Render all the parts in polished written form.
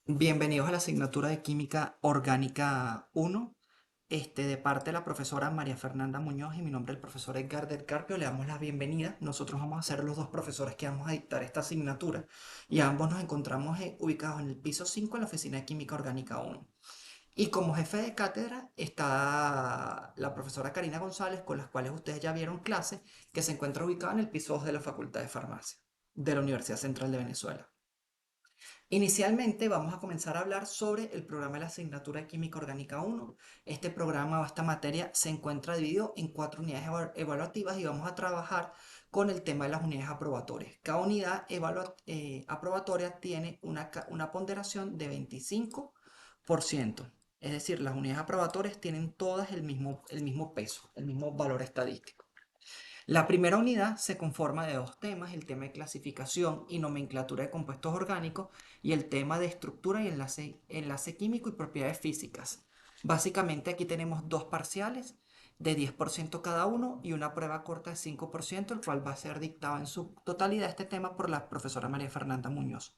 Bienvenidos a la asignatura de Química Orgánica 1, de parte de la profesora María Fernanda Muñoz y mi nombre es el profesor Edgar del Carpio. Le damos la bienvenida. Nosotros vamos a ser los dos profesores que vamos a dictar esta asignatura y ambos nos encontramos ubicados en el piso 5 en la oficina de Química Orgánica 1. Y como jefe de cátedra está la profesora Karina González, con las cuales ustedes ya vieron clase, que se encuentra ubicada en el piso 2 de la Facultad de Farmacia de la Universidad Central de Venezuela. Inicialmente vamos a comenzar a hablar sobre el programa de la asignatura de Química Orgánica 1. Este programa o esta materia se encuentra dividido en 4 unidades evaluativas y vamos a trabajar con el tema de las unidades aprobatorias. Cada unidad aprobatoria tiene una ponderación de 25%. Es decir, las unidades aprobatorias tienen todas el mismo peso, el mismo valor estadístico. La primera unidad se conforma de dos temas: el tema de clasificación y nomenclatura de compuestos orgánicos y el tema de estructura y enlace químico y propiedades físicas. Básicamente aquí tenemos dos parciales de 10% cada uno y una prueba corta de 5%, el cual va a ser dictado en su totalidad este tema por la profesora María Fernanda Muñoz.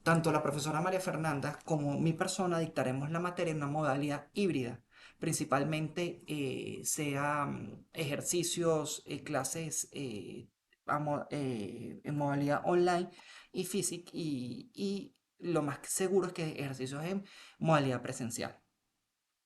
Tanto la profesora María Fernanda como mi persona dictaremos la materia en una modalidad híbrida, principalmente ejercicios, clases en modalidad online y física, y lo más seguro es que ejercicios en modalidad presencial.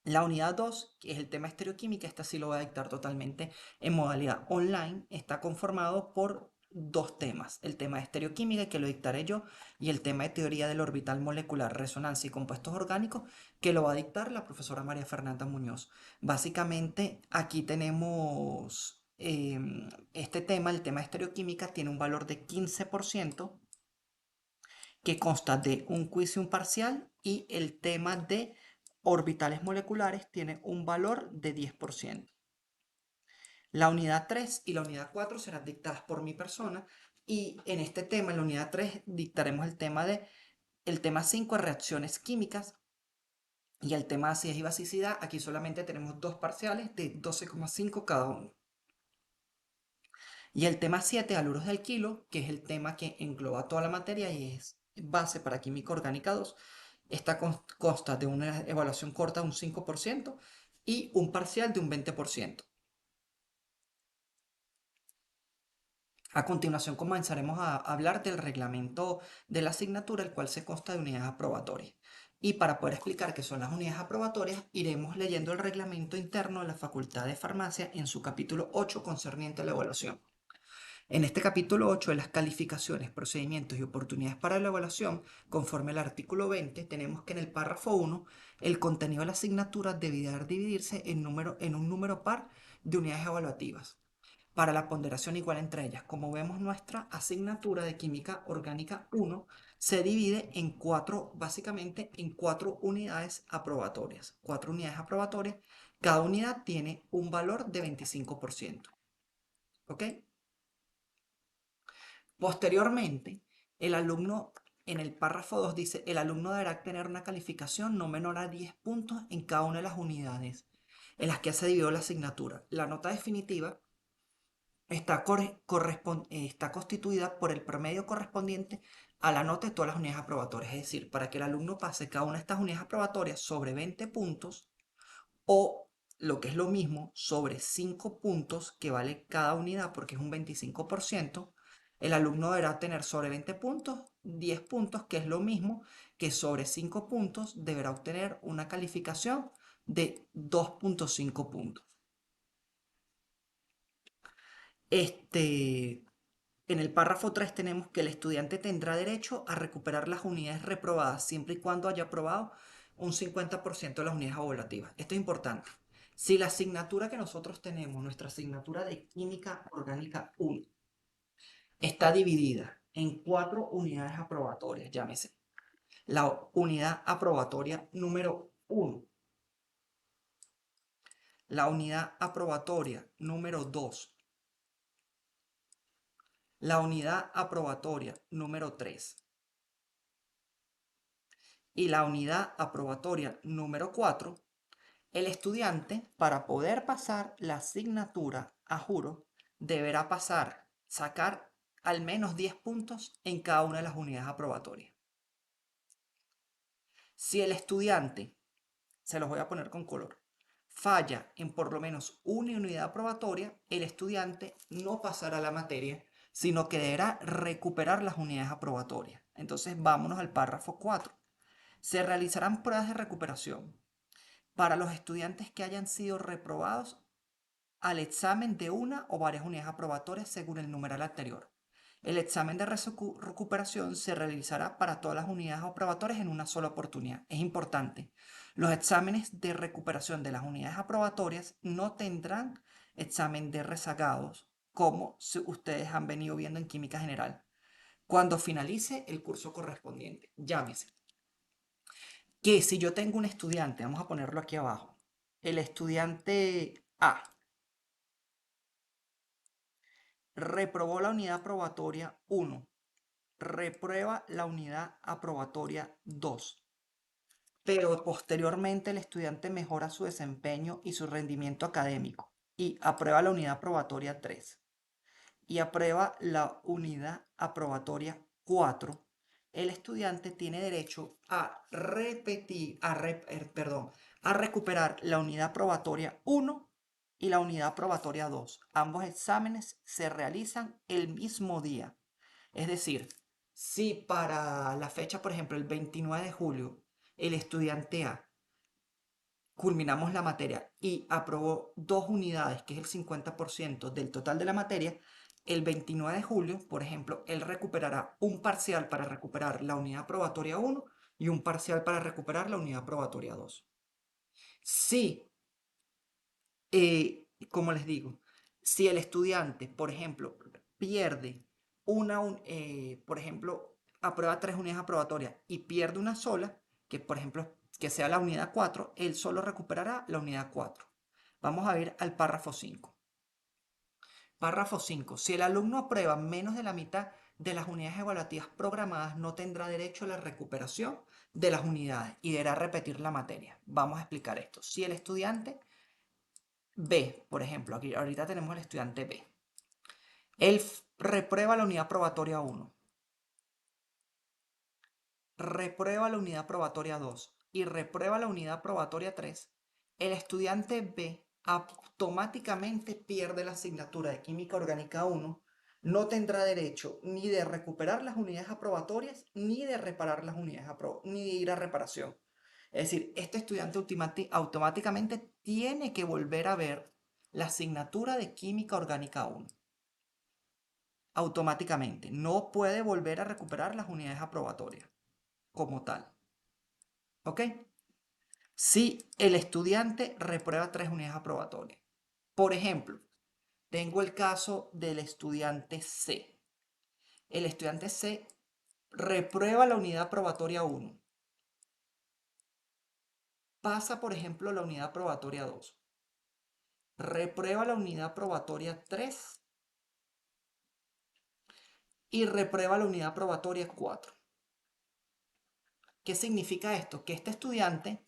La unidad 2, que es el tema estereoquímica, esta sí lo voy a dictar totalmente en modalidad online. Está conformado por dos temas: el tema de estereoquímica, que lo dictaré yo, y el tema de teoría del orbital molecular, resonancia y compuestos orgánicos, que lo va a dictar la profesora María Fernanda Muñoz. Básicamente aquí tenemos este tema. El tema de estereoquímica tiene un valor de 15%, que consta de un quiz y un parcial, y el tema de orbitales moleculares tiene un valor de 10%. La unidad 3 y la unidad 4 serán dictadas por mi persona, y en este tema, en la unidad 3, dictaremos el tema 5 de reacciones químicas, y el tema de acidez y basicidad. Aquí solamente tenemos dos parciales de 12,5 cada uno. Y el tema 7, haluros de alquilo, que es el tema que engloba toda la materia y es base para química orgánica 2. Esta consta de una evaluación corta de un 5% y un parcial de un 20%. A continuación comenzaremos a hablar del reglamento de la asignatura, el cual se consta de unidades aprobatorias. Y para poder explicar qué son las unidades aprobatorias, iremos leyendo el reglamento interno de la Facultad de Farmacia en su capítulo 8 concerniente a la evaluación. En este capítulo 8 de las calificaciones, procedimientos y oportunidades para la evaluación, conforme al artículo 20, tenemos que en el párrafo 1, el contenido de la asignatura deberá dividirse en un número par de unidades evaluativas, para la ponderación igual entre ellas. Como vemos, nuestra asignatura de Química Orgánica 1 se divide básicamente en 4 unidades aprobatorias. 4 unidades aprobatorias, cada unidad tiene un valor de 25%. ¿Ok? Posteriormente, el alumno, en el párrafo 2 dice: el alumno deberá tener una calificación no menor a 10 puntos en cada una de las unidades en las que se dividió la asignatura. La nota definitiva está constituida por el promedio correspondiente a la nota de todas las unidades aprobatorias. Es decir, para que el alumno pase cada una de estas unidades aprobatorias sobre 20 puntos, o lo que es lo mismo, sobre 5 puntos que vale cada unidad, porque es un 25%, el alumno deberá tener sobre 20 puntos 10 puntos, que es lo mismo que sobre 5 puntos deberá obtener una calificación de 2,5 puntos. Este, en el párrafo 3 tenemos que el estudiante tendrá derecho a recuperar las unidades reprobadas siempre y cuando haya aprobado un 50% de las unidades evaluativas. Esto es importante. Si la asignatura que nosotros tenemos, nuestra asignatura de Química Orgánica 1, está dividida en 4 unidades aprobatorias, llámese la unidad aprobatoria número 1, la unidad aprobatoria número 2, la unidad aprobatoria número 3 y la unidad aprobatoria número 4, el estudiante, para poder pasar la asignatura a juro, deberá sacar al menos 10 puntos en cada una de las unidades aprobatorias. Si el estudiante, se los voy a poner con color, falla en por lo menos una unidad probatoria, el estudiante no pasará la materia, sino que deberá recuperar las unidades aprobatorias. Entonces vámonos al párrafo 4. Se realizarán pruebas de recuperación para los estudiantes que hayan sido reprobados al examen de una o varias unidades aprobatorias según el numeral anterior. El examen de recuperación se realizará para todas las unidades aprobatorias en una sola oportunidad. Es importante. Los exámenes de recuperación de las unidades aprobatorias no tendrán examen de rezagados, como ustedes han venido viendo en química general, cuando finalice el curso correspondiente. Llámese que si yo tengo un estudiante, vamos a ponerlo aquí abajo, el estudiante A reprobó la unidad probatoria 1, reprueba la unidad aprobatoria 2, pero posteriormente el estudiante mejora su desempeño y su rendimiento académico y aprueba la unidad aprobatoria 3 y aprueba la unidad aprobatoria 4. El estudiante tiene derecho a repetir, a recuperar la unidad probatoria 1 y la unidad probatoria 2. Ambos exámenes se realizan el mismo día. Es decir, si para la fecha, por ejemplo, el 29 de julio, el estudiante A culminamos la materia y aprobó 2 unidades, que es el 50% del total de la materia, el 29 de julio, por ejemplo, él recuperará un parcial para recuperar la unidad probatoria 1 y un parcial para recuperar la unidad probatoria 2. Si, como les digo, si el estudiante, por ejemplo, pierde por ejemplo, aprueba 3 unidades aprobatorias y pierde una sola, que por ejemplo, que sea la unidad 4, él solo recuperará la unidad 4. Vamos a ver al párrafo 5. Párrafo 5. Si el alumno aprueba menos de la mitad de las unidades evaluativas programadas, no tendrá derecho a la recuperación de las unidades y deberá repetir la materia. Vamos a explicar esto. Si el estudiante B, por ejemplo, aquí ahorita tenemos el estudiante B. Él reprueba la unidad probatoria 1, reprueba la unidad probatoria 2 y reprueba la unidad probatoria 3. El estudiante B automáticamente pierde la asignatura de química orgánica 1, no tendrá derecho ni de recuperar las unidades aprobatorias ni de reparar las unidades ni de ir a reparación. Es decir, este estudiante automáticamente tiene que volver a ver la asignatura de química orgánica 1. Automáticamente. No puede volver a recuperar las unidades aprobatorias como tal. ¿Ok? Si el estudiante reprueba 3 unidades aprobatorias. Por ejemplo, tengo el caso del estudiante C. El estudiante C reprueba la unidad probatoria 1. Pasa, por ejemplo, la unidad probatoria 2. Reprueba la unidad probatoria 3 y reprueba la unidad probatoria 4. ¿Qué significa esto? Que este estudiante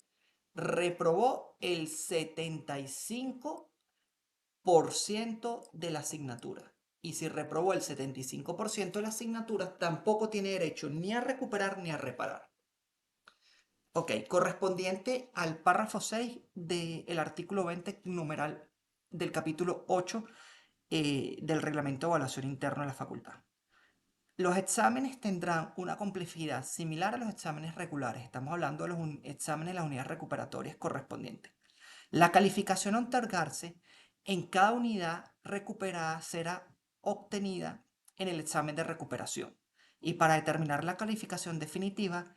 reprobó el 75% de la asignatura. Y si reprobó el 75% de la asignatura, tampoco tiene derecho ni a recuperar ni a reparar. Ok, correspondiente al párrafo 6 del artículo 20, numeral del capítulo 8 del reglamento de evaluación interno de la facultad. Los exámenes tendrán una complejidad similar a los exámenes regulares. Estamos hablando de los exámenes de las unidades recuperatorias correspondientes. La calificación a otorgarse en cada unidad recuperada será obtenida en el examen de recuperación. Y para determinar la calificación definitiva,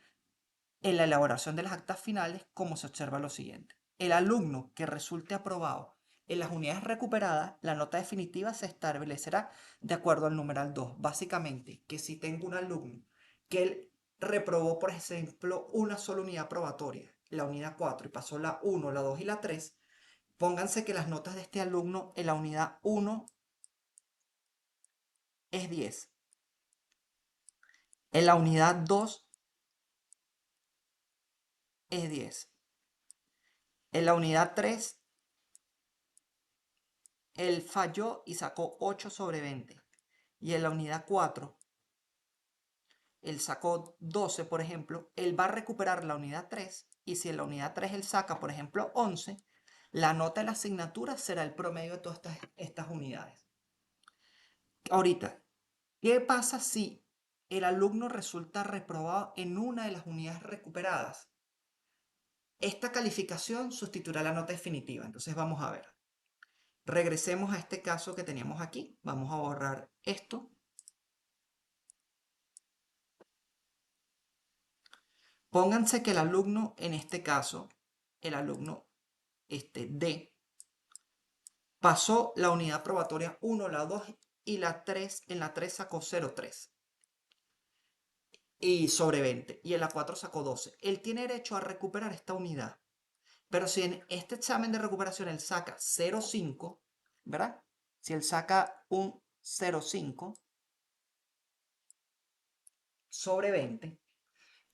en la elaboración de las actas finales, como se observa lo siguiente. El alumno que resulte aprobado en las unidades recuperadas, la nota definitiva se establecerá de acuerdo al numeral 2. Básicamente, que si tengo un alumno que él reprobó, por ejemplo, una sola unidad probatoria, la unidad 4, y pasó la 1, la 2 y la 3, pónganse que las notas de este alumno en la unidad 1 es 10. En la unidad 2 es 10. En la unidad 3 él falló y sacó 8 sobre 20. Y en la unidad 4 él sacó 12, por ejemplo, él va a recuperar la unidad 3 y si en la unidad 3 él saca, por ejemplo, 11, la nota de la asignatura será el promedio de todas estas unidades. Ahorita, ¿qué pasa si el alumno resulta reprobado en una de las unidades recuperadas? Esta calificación sustituirá la nota definitiva. Entonces vamos a ver. Regresemos a este caso que teníamos aquí. Vamos a borrar esto. Pónganse que el alumno, en este caso, el alumno D, pasó la unidad probatoria 1, la 2 y la 3. En la 3 sacó 0,3 y sobre 20. Y en la 4 sacó 12. Él tiene derecho a recuperar esta unidad. Pero si en este examen de recuperación él saca 0,5, ¿verdad? Si él saca un 0,5 sobre 20,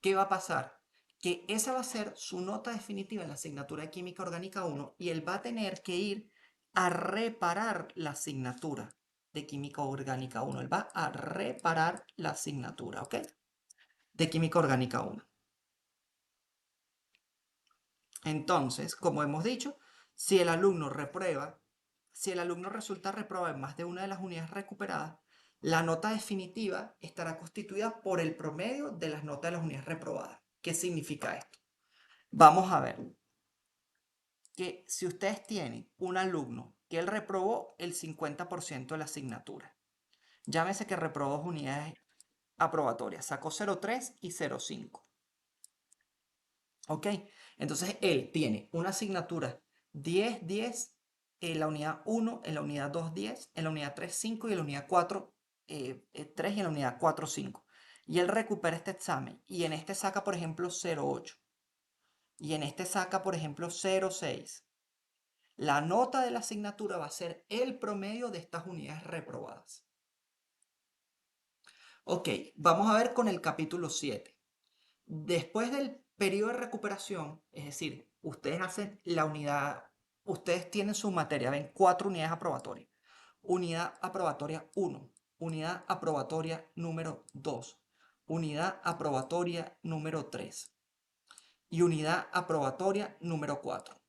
¿qué va a pasar? Que esa va a ser su nota definitiva en la asignatura de Química Orgánica 1 y él va a tener que ir a reparar la asignatura de Química Orgánica 1. Él va a reparar la asignatura, ¿ok? De Química Orgánica 1. Entonces, como hemos dicho, si el alumno reprueba, si el alumno resulta reprobado en más de una de las unidades recuperadas, la nota definitiva estará constituida por el promedio de las notas de las unidades reprobadas. ¿Qué significa esto? Vamos a ver que si ustedes tienen un alumno que él reprobó el 50% de la asignatura, llámese que reprobó 2 unidades aprobatorias, sacó 0,3 y 0,5. ¿Ok? Entonces él tiene una asignatura 10, 10, en la unidad 1, en la unidad 2, 10, en la unidad 3, 5 y en la unidad 4, 3 y en la unidad 4, 5. Y él recupera este examen y en este saca, por ejemplo, 0,8 y en este saca, por ejemplo, 0,6. La nota de la asignatura va a ser el promedio de estas unidades reprobadas. Ok, vamos a ver con el capítulo 7. Después del periodo de recuperación, es decir, ustedes hacen la unidad, ustedes tienen su materia, ven 4 unidades aprobatorias. Unidad aprobatoria 1, unidad aprobatoria número 2, unidad aprobatoria número 3 y unidad aprobatoria número 4.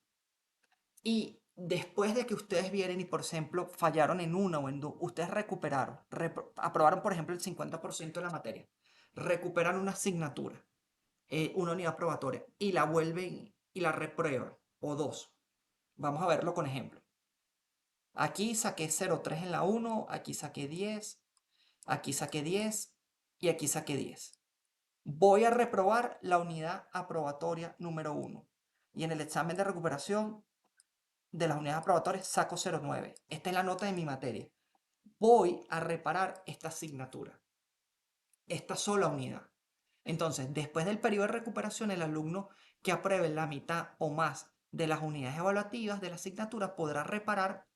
Y después de que ustedes vienen y, por ejemplo, fallaron en una o en dos, ustedes recuperaron, aprobaron, por ejemplo, el 50% de la materia, recuperan una asignatura, una unidad probatoria, y la vuelven y la reprueban, o dos. Vamos a verlo con ejemplo. Aquí saqué 0,3 en la 1, aquí saqué 10, aquí saqué 10 y aquí saqué 10. Voy a reprobar la unidad aprobatoria número 1. Y en el examen de recuperación de las unidades aprobatorias saco 0,9. Esta es la nota de mi materia. Voy a reparar esta asignatura, esta sola unidad. Entonces, después del periodo de recuperación, el alumno que apruebe la mitad o más de las unidades evaluativas de la asignatura podrá reparar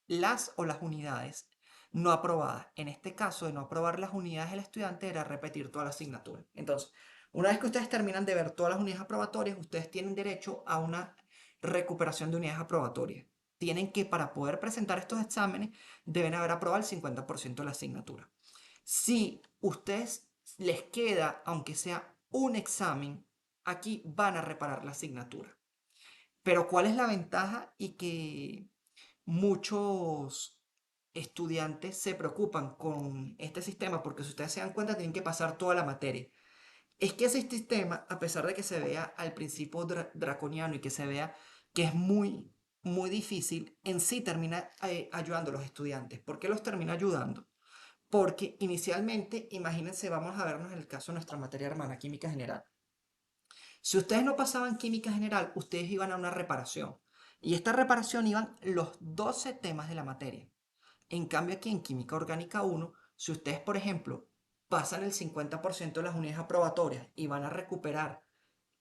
las o las unidades no aprobadas. En este caso, de no aprobar las unidades del estudiante era repetir toda la asignatura. Entonces, una vez que ustedes terminan de ver todas las unidades aprobatorias, ustedes tienen derecho a una recuperación de unidades aprobatorias. Tienen que, para poder presentar estos exámenes, deben haber aprobado el 50% de la asignatura. Si ustedes les queda, aunque sea un examen, aquí van a reparar la asignatura. Pero ¿cuál es la ventaja? Y que muchos estudiantes se preocupan con este sistema, porque si ustedes se dan cuenta, tienen que pasar toda la materia. Es que ese sistema, a pesar de que se vea al principio draconiano y que se vea que es muy, muy difícil, en sí termina ayudando a los estudiantes. ¿Por qué los termina ayudando? Porque inicialmente, imagínense, vamos a vernos en el caso de nuestra materia hermana, química general. Si ustedes no pasaban química general, ustedes iban a una reparación. Y esta reparación iban los 12 temas de la materia. En cambio, aquí en química orgánica 1, si ustedes, por ejemplo, pasan el 50% de las unidades aprobatorias y van a recuperar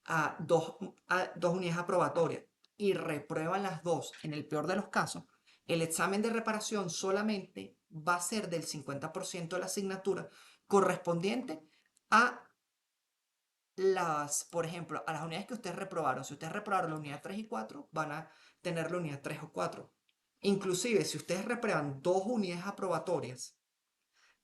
a dos unidades aprobatorias y reprueban las dos, en el peor de los casos, el examen de reparación solamente va a ser del 50% de la asignatura correspondiente a por ejemplo, a las unidades que ustedes reprobaron. Si ustedes reprobaron la unidad 3 y 4, van a tener la unidad 3 o 4. Inclusive, si ustedes reprueban 2 unidades aprobatorias,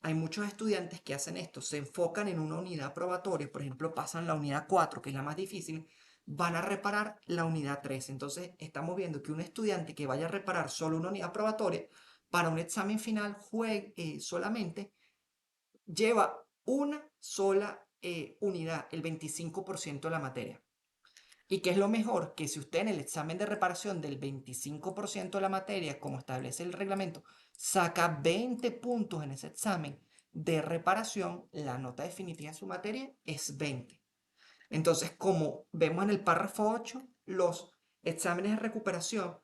hay muchos estudiantes que hacen esto, se enfocan en una unidad probatoria, por ejemplo, pasan la unidad 4, que es la más difícil, van a reparar la unidad 3. Entonces, estamos viendo que un estudiante que vaya a reparar solo una unidad probatoria, para un examen final solamente lleva una sola unidad, el 25% de la materia. ¿Y qué es lo mejor? Que si usted en el examen de reparación del 25% de la materia, como establece el reglamento, saca 20 puntos en ese examen de reparación, la nota definitiva de su materia es 20. Entonces, como vemos en el párrafo 8, los exámenes de recuperación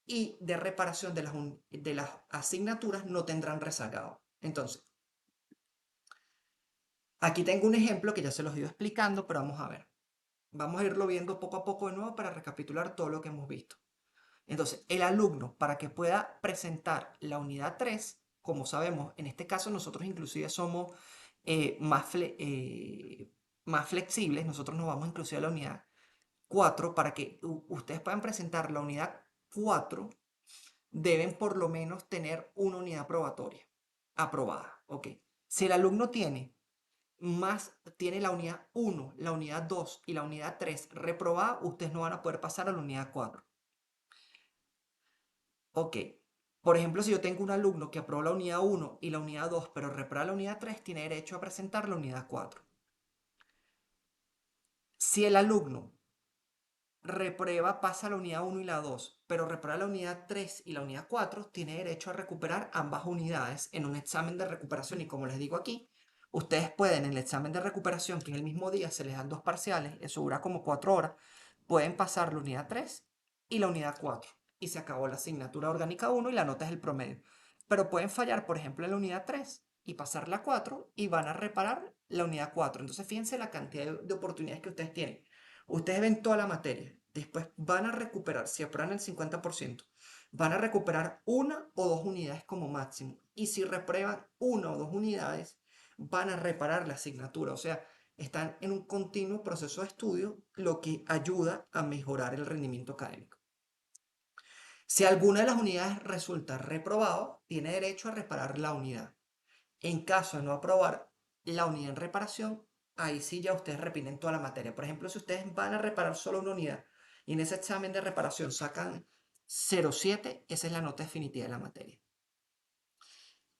y de reparación de las asignaturas no tendrán rezagado. Entonces, aquí tengo un ejemplo que ya se los he ido explicando, pero vamos a ver. Vamos a irlo viendo poco a poco de nuevo para recapitular todo lo que hemos visto. Entonces, el alumno, para que pueda presentar la unidad 3, como sabemos, en este caso nosotros inclusive somos más flexibles, nosotros nos vamos inclusive a la unidad 4, para que ustedes puedan presentar la unidad 4, deben por lo menos tener una unidad probatoria aprobada, ¿ok? Si el alumno tiene la unidad 1, la unidad 2 y la unidad 3 reprobada, ustedes no van a poder pasar a la unidad 4. Ok. Por ejemplo, si yo tengo un alumno que aprobó la unidad 1 y la unidad 2, pero reprueba la unidad 3, tiene derecho a presentar la unidad 4. Si el alumno reprueba, pasa la unidad 1 y la 2, pero reprueba la unidad 3 y la unidad 4, tiene derecho a recuperar ambas unidades en un examen de recuperación. Y como les digo aquí, ustedes pueden en el examen de recuperación, que en el mismo día se les dan dos parciales, eso dura como 4 horas, pueden pasar la unidad 3 y la unidad 4. Y se acabó la asignatura orgánica 1 y la nota es el promedio. Pero pueden fallar, por ejemplo, en la unidad 3 y pasar la 4 y van a reparar la unidad 4. Entonces fíjense la cantidad de oportunidades que ustedes tienen. Ustedes ven toda la materia, después van a recuperar, si aprueban el 50%, van a recuperar una o dos unidades como máximo. Y si reprueban una o dos unidades, van a reparar la asignatura. O sea, están en un continuo proceso de estudio, lo que ayuda a mejorar el rendimiento académico. Si alguna de las unidades resulta reprobado, tiene derecho a reparar la unidad. En caso de no aprobar la unidad en reparación, ahí sí ya ustedes repiten toda la materia. Por ejemplo, si ustedes van a reparar solo una unidad y en ese examen de reparación sacan 0,7, esa es la nota definitiva de la materia.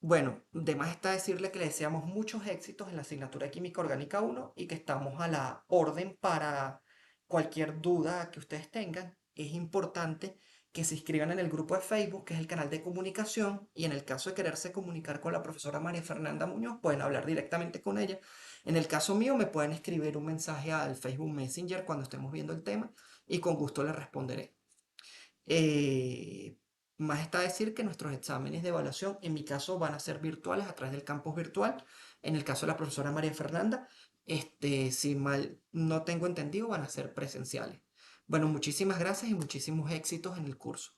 Bueno, de más está decirle que le deseamos muchos éxitos en la asignatura de Química Orgánica 1 y que estamos a la orden para cualquier duda que ustedes tengan. Es importante que se inscriban en el grupo de Facebook, que es el canal de comunicación, y en el caso de quererse comunicar con la profesora María Fernanda Muñoz, pueden hablar directamente con ella. En el caso mío, me pueden escribir un mensaje al Facebook Messenger cuando estemos viendo el tema y con gusto les responderé. Eh, Más está decir que nuestros exámenes de evaluación, en mi caso, van a ser virtuales a través del campus virtual. En el caso de la profesora María Fernanda, si mal no tengo entendido, van a ser presenciales. Bueno, muchísimas gracias y muchísimos éxitos en el curso.